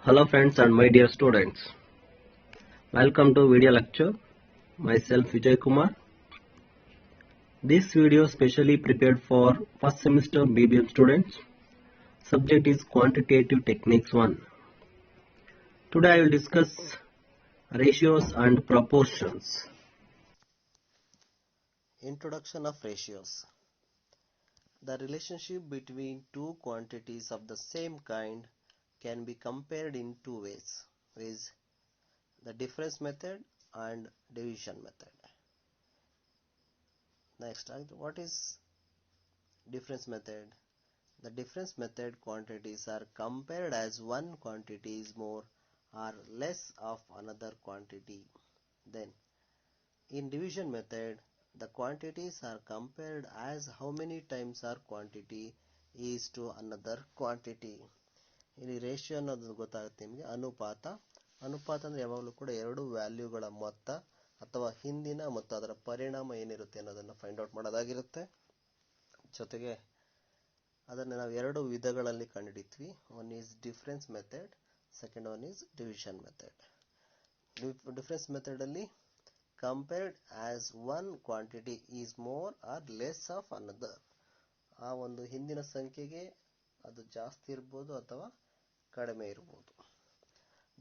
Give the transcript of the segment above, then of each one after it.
Hello friends and my dear students. Welcome to video lecture. Myself Vijay Kumar. This video specially prepared for first semester BBM students. Subject is Quantitative Techniques 1. Today I will discuss ratios and proportions. Introduction of ratios. The relationship between two quantities of the same kind can be compared in two ways, is the difference method and division method. Next, what is difference method? The difference method quantities are compared as one quantity is more or less of another quantity. Then, in division method, the quantities are compared as how many times our quantity is to another quantity. ಇಲ್ಲಿ ratio ಅನ್ನೋದು ಗೊತ್ತಾಗುತ್ತೆ ನಿಮಗೆ. ಅನುಪಾತ ಅಂದರೆ ಯಾವಾಗಲೂ ಕೂಡ ಎರಡು ವ್ಯಾಲ್ಯೂಗಳ ಮೊತ್ತ ಅಥವಾ ಹಿಂದಿನ ಮತ್ತು ಅದರ ಪರಿಣಾಮ ಏನಿರುತ್ತೆ ಅನ್ನೋದನ್ನು ಫೈಂಡ್ ಔಟ್ ಮಾಡೋದಾಗಿರುತ್ತೆ. ಜೊತೆಗೆ ಅದನ್ನು ನಾವು ಎರಡು ವಿಧಗಳಲ್ಲಿ ಕಂಡುಹಿಡಿತೀವಿ. One is difference method, second one is division method. Difference method ಅಲ್ಲಿ compared as one quantity is more or less of another. ಆ ಒಂದು ಹಿಂದಿನ ಸಂಖ್ಯೆಗೆ ಅದು ಜಾಸ್ತಿ ಇರಬಹುದು ಅಥವಾ ಕಡಿಮೆ ಇರಬಹುದು.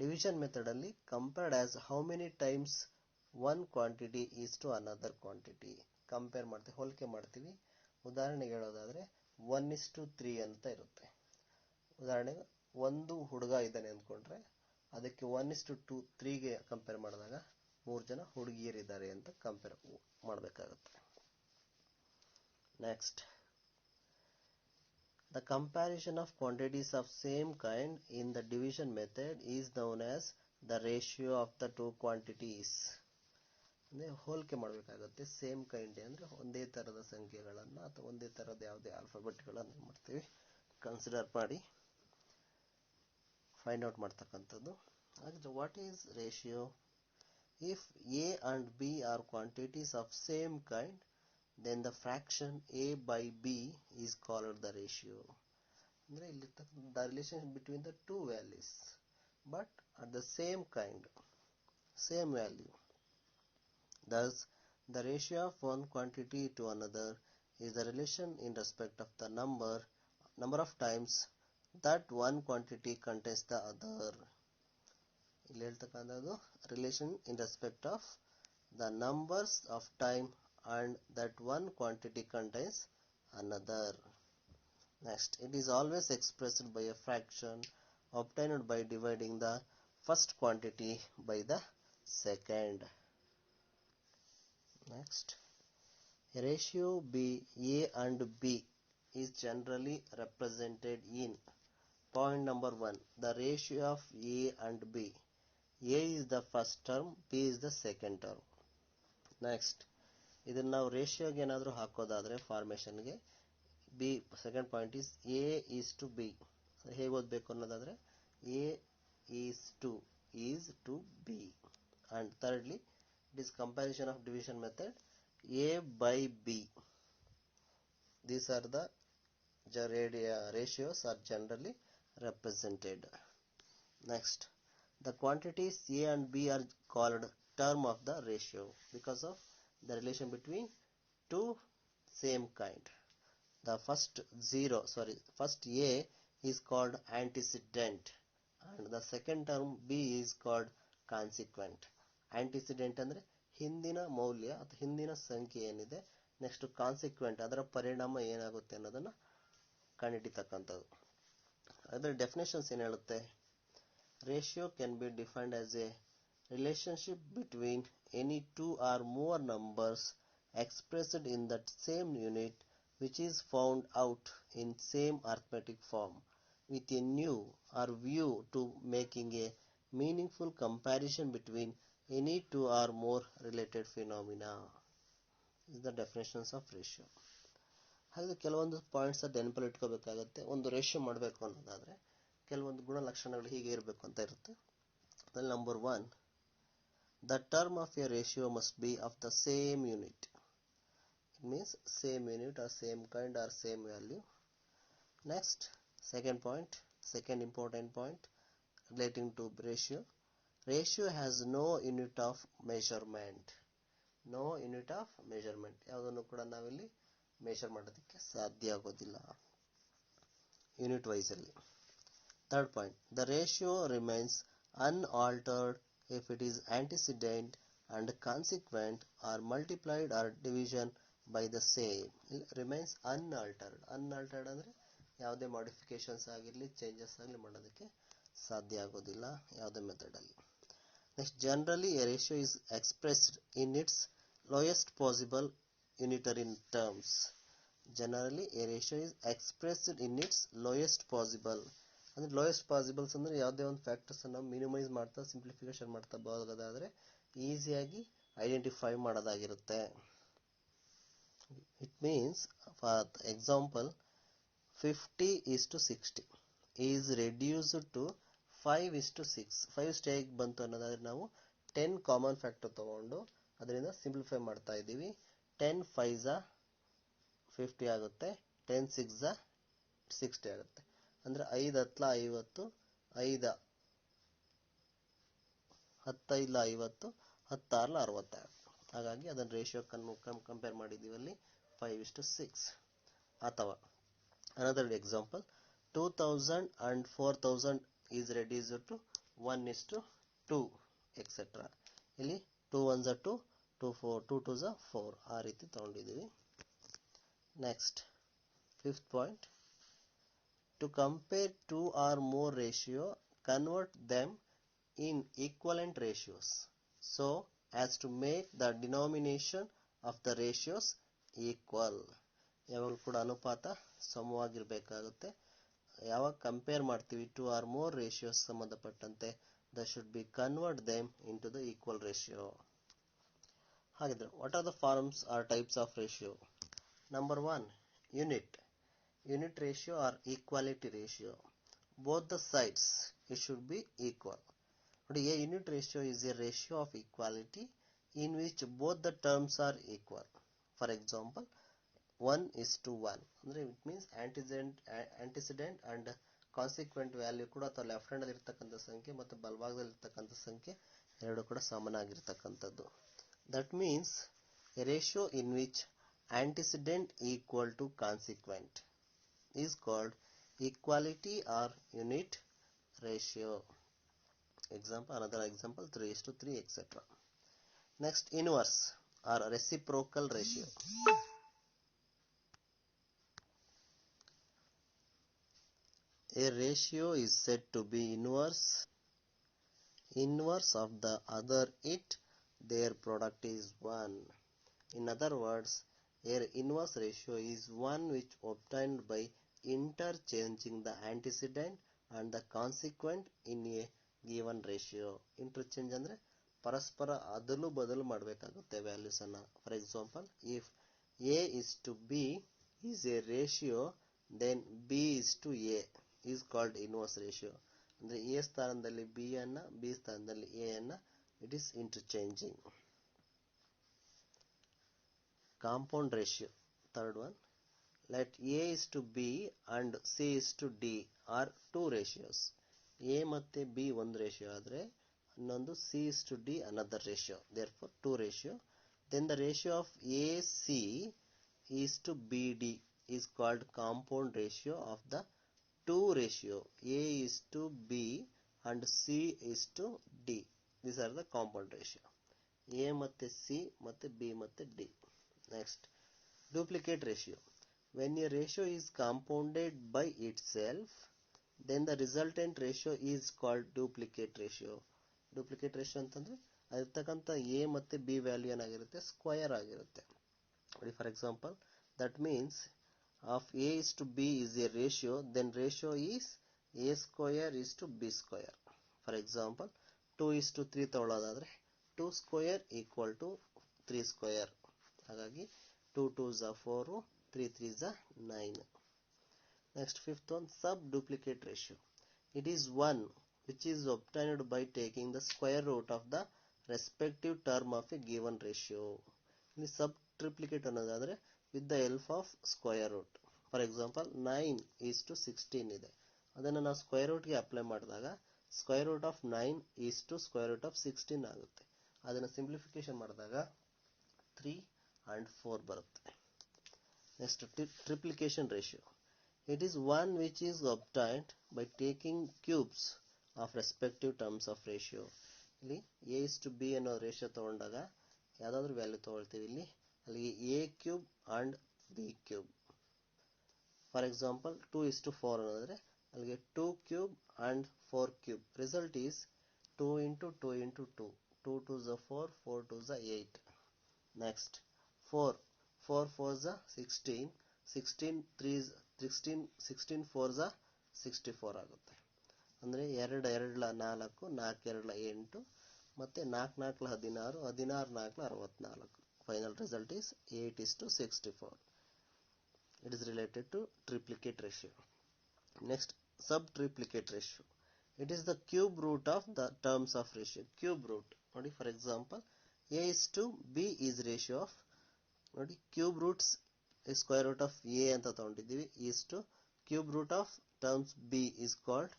ಡಿವಿಷನ್ ಮೆಥಡ್ ಅಲ್ಲಿ compared as how many times one quantity is to another quantity. Compare ಮಾಡ್ತೀವಿ, ಹೋಲಿಕೆ ಮಾಡ್ತೀವಿ. ಉದಾಹರಣೆಗೆ ಹೇಳೋದಾದ್ರೆ 1:3 ಅಂತ ಇರುತ್ತೆ. ಉದಾಹರಣೆಗೆ ಒಂದು ಹುಡುಗ ಇದ್ದಾನೆ ಅಂದ್ಕೊಂಡ್ರೆ ಅದಕ್ಕೆ 1:3ಗೆ ಕಂಪೇರ್ ಮಾಡಿದಾಗ 3 ಜನ ಹುಡುಗಿಯರಿದ್ದಾರೆ ಅಂತ ಕಂಪೇರ್ ಮಾಡಬೇಕಾಗುತ್ತೆ. Next, the comparison of quantities of same kind in the division method is known as the ratio of the two quantities. ಅಂದ್ರೆ ಹೋಲಿಕೆ ಮಾಡಬೇಕಾಗುತ್ತೆ. ಸೇಮ್ ಕೈಂಡ್ ಅಂದ್ರೆ ಒಂದೇ ತರದ ಸಂಖ್ಯೆಗಳನ್ನ ಅಥವಾ ಒಂದೇ ತರದ ಯಾವುದೇ ಆಲ್ಫಾಬೆಟ್ಗಳನ್ನು ಮಾಡ್ತೀವಿ ಕನ್ಸಿಡರ್ ಮಾಡಿ ಫೈಂಡ್ ಔಟ್ ಮಾಡ್ತಕ್ಕಂಥದ್ದು. What is ratio? If A and B are quantities of same kind, then the fraction A by B is called the ratio. The relation between the two values, but at the same kind, same value. Thus, the ratio of one quantity to another is the relation in respect of the number of times that one quantity contains the other. ಇಲ್ಲಿ ಹೇಳ್ತಕ್ಕಂಥದ್ದು relation in respect of the numbers of time and that one quantity contains another. Next, it is always expressed by a fraction obtained by dividing the first quantity by the second. Next, a ratio A and B is generally represented in point number 1, the ratio of A and B. A is the first term, B is the second term. Next, ಇದನ್ನು ನಾವು ರೇಷಿಯೋಗೆ ಏನಾದರೂ ಹಾಕೋದಾದ್ರೆ ಫಾರ್ಮೇಷನ್ಗೆ B second point is A is to B. ಹೇಗೆ ಓದಬೇಕು ಅನ್ನೋದಾದ್ರೆ A is to B. And thirdly it is comparison of division method A by B. These are the ratios are generally represented. Next, the quantities A and B are called term of the ratio because of the relation between two same kind. The first A is called antecedent and the second term B is called consequent. Antecedent ಅಂದ್ರೆ ಹಿಂದಿನ ಮೌಲ್ಯ ಅಥವಾ ಹಿಂದಿನ ಸಂಖ್ಯೆ ಏನಿದೆ, next consequent ಅದರ ಪರಿಣಾಮ ಏನಾಗುತ್ತೆ ಅನ್ನೋದನ್ನ ಕಂಡುಹಿಡಿತಕ್ಕಂಥದ್ದು. ಅದರ ಡೆಫಿನೇಷನ್ಸ್ ಏನು ಹೇಳುತ್ತೆ? Ratio can be defined as a relationship between any two or more numbers expressed in that same unit which is found out in same arithmetic form with a new or view to making a meaningful comparison between any two or more related phenomena. This is the definitions of ratio. ಹಾಗೆ ಕೆಲವೊಂದು points ನೆನಪಲ್ಲಿ ಇಟ್ಕೋಬೇಕಾಗುತ್ತೆ. ಒಂದು ratio ಮಾಡಬೇಕು ಅನ್ನೋದಾದ್ರೆ ಕೆಲವೊಂದು ಗುಣಲಕ್ಷಣಗಳು ಹೀಗೆ ಇರಬೇಕು ಅಂತ ಇರುತ್ತೆ. ಅದ್ರಲ್ಲಿ number 1, the term of a ratio must be of the same unit. It means same unit or same kind or same value. Next, second important point, relating to ratio. Ratio has no unit of measurement. No unit of measurement. ಯಾವುದನ್ನು ಕೂಡ ನಾವಿಲ್ಲಿ measure ಮಾಡೋದಕ್ಕೆ ಸಾಧ್ಯ ಆಗೋದಿಲ್ಲ unit wise ಅಲ್ಲಿ. Third point, the ratio remains unaltered if it is antecedent and consequent are multiplied or division by the same. Remains unaltered. Unaltered ಅಂದ್ರೆ ಯಾವುದೇ modifications ಆಗಿರಲಿ ಚೇಂಜಸ್ ಆಗಲಿ ಮಾಡೋದಕ್ಕೆ ಸಾಧ್ಯ ಆಗೋದಿಲ್ಲ ಯಾವುದೇ ಮೆಥಡ್ ಅಲ್ಲಿ. Next, generally a ratio is expressed in its lowest possible unitary terms. Generally a ratio is expressed in its lowest possible. ಅಂದ್ರೆ ಲೋಯೆಸ್ಟ್ ಪಾಸಿಬಲ್ಸ್ ಅಂದ್ರೆ ಯಾವುದೇ ಒಂದು ಫ್ಯಾಕ್ಟರ್ಸ್ ಅನ್ನು ಮಿನಿಮೈಸ್ ಮಾಡ್ತಾ ಸಿಂಪ್ಲಿಫಿಕೇಶನ್ ಮಾಡ್ತಾ ಹೋಗೋದಾದ್ರೆ ಈಸಿಯಾಗಿ ಐಡೆಂಟಿಫೈ ಮಾಡೋದಾಗಿರುತ್ತೆ. It means for example 50:60 is reduced to 5:6. 5 stage ಬಂತು ಅನ್ನೋದಾದ್ರೆ ನಾವು 10 ಕಾಮನ್ ಫ್ಯಾಕ್ಟರ್ ತಗೊಂಡು ಅದರಿಂದ ಸಿಂಪ್ಲಿಫೈ ಮಾಡ್ತಾ ಇದ್ದೀವಿ. 10 5 50 ಆಗುತ್ತೆ, 10 6 60 ಆಗುತ್ತೆ. ಅಂದ್ರೆ 5 10 50, 5 10 50, 10 60. ಹಾಗಾಗಿ ಅದನ್ನ ರೇಷಿಯೋ ಕಂಪೇರ್ ಮಾಡಿದೀವಿ ಅಲ್ಲಿ 5:6. ಅಥವಾ another example, 2000 and 4000 is reduced to 1:2 etc. ಇಲ್ಲಿ 2 1s are 2, 2 2s are 4 ಆ ರೀತಿ ತಗೊಂಡಿದ್ದೀವಿ. Next fifth point, to compare two or more ratio, convert them in equivalent ratios so as to make the denomination of the ratios equal. ಯಾವಾಗಲೂ ಕೂಡ ಅನುಪಾತ ಸಮವಾಗಿರಬೇಕಾಗುತ್ತೆ. ಯಾವಾಗ compare ಮಾಡ್ತೀವಿ to R more ratios ಸಂಬಂಧಪಟ್ಟಂತೆ that should be convert them into the equal ratio. ಹಾಗಿದ್ರೆ what are the forms or types of ratio? Number 1, unit. Unit ratio or equality ratio. Both the sides it should be equal. A unit ratio is a ratio of equality in which both the terms are equal. For example, 1:1 ಅಂದ್ರೆ it means antecedent and consequent value ಕೂಡ ಅಥವಾ left hand ಅಲ್ಲಿ ಇರತಕ್ಕಂತ ಸಂಖ್ಯೆ ಮತ್ತು ಬಲಭಾಗದಲ್ಲಿ ಇರತಕ್ಕಂತ ಸಂಖ್ಯೆ ಎರಡು ಕೂಡ ಸಮನಾಗಿರತಕ್ಕಂತದ್ದು. That means a ratio in which antecedent equal to consequent is called equality or unit ratio. Example, another example 3:3 etc. Next, inverse or reciprocal ratio. A ratio is said to be inverse of the other if their product is 1. In other words, an inverse ratio is one which obtained by interchanging the antecedent and the consequent in a given ratio. Interchange ಅಂದ್ರೆ ಪರಸ್ಪರ ಅದಲು ಬದಲು ಮಾಡಬೇಕಾಗುತ್ತೆ values ಅನ್ನ. For example, if A is to B is a ratio, then B is to A is called inverse ratio. ಅಂದ್ರೆ A ಸ್ಥಾನದಲ್ಲಿ B ಅನ್ನ, B ಸ್ಥಾನದಲ್ಲಿ A ಅನ್ನ, it is interchanging. Compound ratio, third one. Let A is to B and C is to D are two ratios. A ಮತ್ತೆ B ಒಂದು ratio ಆದ್ರೆ ಇನ್ನೊಂದು C is to D another ratio. Therefore, two ratio. Then the ratio of AC is to BD is called compound ratio of the two ratio. A is to B and C is to D. These are the compound ratio. A ಮತ್ತೆ C ಮತ್ತೆ B ಮತ್ತೆ D. Next, duplicate ratio. When a ratio is compounded by itself, then the resultant ratio is called duplicate ratio. Duplicate ratio ಅಂತಂದ್ರೆ ಅದಿರ್ತಕ್ಕಂಥ A ಮತ್ತೆ B value ಏನಾಗಿರುತ್ತೆ, square ಆಗಿರುತ್ತೆ. For example, that means of A is to B is a ratio, then ratio is A square is to B square. For example, 2:3 ತಗೊಳ್ಳೋದಾದ್ರೆ 2 square equal to 3 square. ಹಾಗಾಗಿ 2 2s are 4, 3 3s are 9. Next, fifth one, sub-duplicate ratio. It is one which is obtained by taking the square root of the respective term of a given ratio. ಇಲ್ಲಿ sub-triplicate ಅನ್ನೋದಾದ್ರೆ with the help of square root. For example, 9:16 ಇದೆ. ಅದನ್ನು ನಾವು square ರೂಟ್ಗೆ apply ಮಾಡಿದಾಗ square root of 9 is to square root of 16 ಆಗುತ್ತೆ. ಅದನ್ನು simplification ಮಾಡಿದಾಗ 3 and 4 ಬರುತ್ತೆ. Next triplication ratio. It is one which is obtained by taking cubes of respective terms of ratio. ಇಲ್ಲಿ a is to b ಅನ್ನೋ ratio ತಗೊಂಡಾಗ ಯಾವುದಾದ್ರೂ value ತಗೊಳ್ತೀವಿ. ಇಲ್ಲಿ ಅಲ್ಲಿಗೆ a cube and b cube. For example 2 is to 4 ಅನ್ನೋದ್ರೆ ಅಲ್ಲಿಗೆ 2 cube and 4 cube. Result is 2 into 2 into 2. 2 2s are 4, 4 2s are 8. Next 4 4s are 16, 16 3s 16, 16 4s are 64 ಆಗುತ್ತೆ. ಅಂದರೆ 2 2 4, 4 2 8 ಮತ್ತು 4 4 16, 16 4 64. Final result is 8 is to 64. It is related to triplicate ratio. Next, sub-triplicate ratio. It is the cube root of the terms of ratio. Cube root. ನೋಡಿ, for example, a is to b is ratio of, ನೋಡಿ, cube roots is square root of a ಅಂತ ತಗೊಂಡಿದ್ದೀವಿ, is to cube root of terms b is called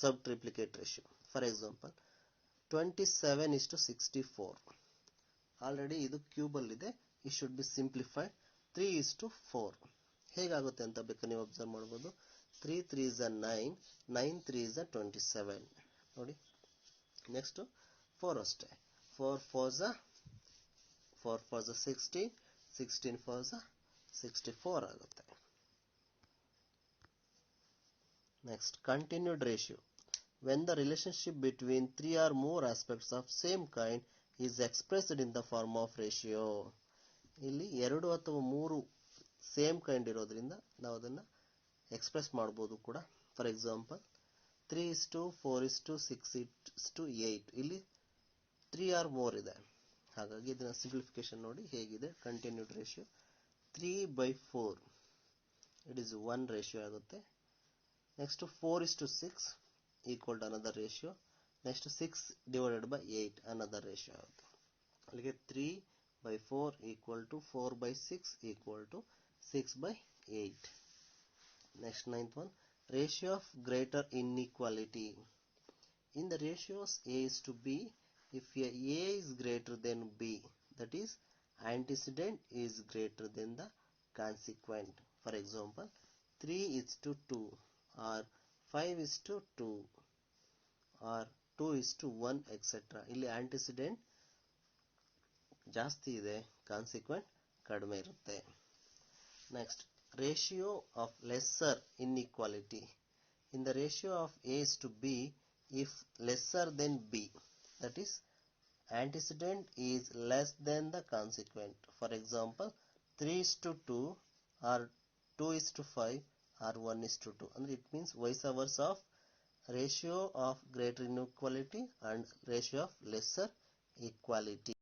sub-triplicate ratio. For example, 27 is to 64. Already ಇದು ಕ್ಯೂಬಲ್ ಇದೆ. it should be simplified. 3 is to 4. ಹೇಗಾಗುತ್ತೆ ಅಂತ ಬೇಕಾದ್ರೆ ನೀವು observe ಮಾಡ್ಬೋದು. 3 3s are 9, 9 3s are 27. ನೋಡಿ, ನೆಕ್ಸ್ಟ್ 4 ಅಷ್ಟೇ. 4 4s are 16, 16 4s are 64 ಆಗುತ್ತೆ. Next, continued ratio. When the relationship between 3 or more aspects of same kind is expressed in the form of ratio. ಇಲ್ಲಿ 2 ಅಥವಾ 3 ಸೇಮ್ ಕೈಂಡ್ ಇರೋದ್ರಿಂದ ನಾವು ಅದನ್ನು express ಮಾಡ್ಬೋದು ಕೂಡ. For example 3 is to 4 is to 6 is to 8. ಇಲ್ಲಿ 3 or more ಇದೆ. ಹಾಗಾಗಿ ಇದನ್ನ ಸಿಂಪ್ಲಿಫಿಕೇಶನ್ ನೋಡಿ ಹೇಗಿದೆ. Continued ratio 3/4 it is 1 ratio ಆಗುತ್ತೆ. Next 4 is to 6 equal to another ratio. Next 6 divided by 8 another ratio ಆಗುತ್ತೆ. ಅಲ್ಲಿಗೆ 3/4 equal to 4/6 equal to 6/8. Next, ninth one, ratio of greater inequality. In the ratios a is to b, if a is greater than b, that is antecedent is greater than the consequent. For example, 3 is to 2 or 5 is to 2 or 2 is to 1 etc. ಇಲ್ಲಿ antecedent ಜಾಸ್ತಿ ಇದೆ, consequent ಕಡಿಮೆ ಇರುತ್ತೆ. Next, ratio of lesser inequality. In the ratio of a is to b, if lesser than b, that is antecedent is less than the consequent. For example, 3 is to 2 or 2 is to 5 or 1 is to 2. ಅಂದ್ರೆ it means vice versa of ratio of greater inequality and ratio of lesser equality.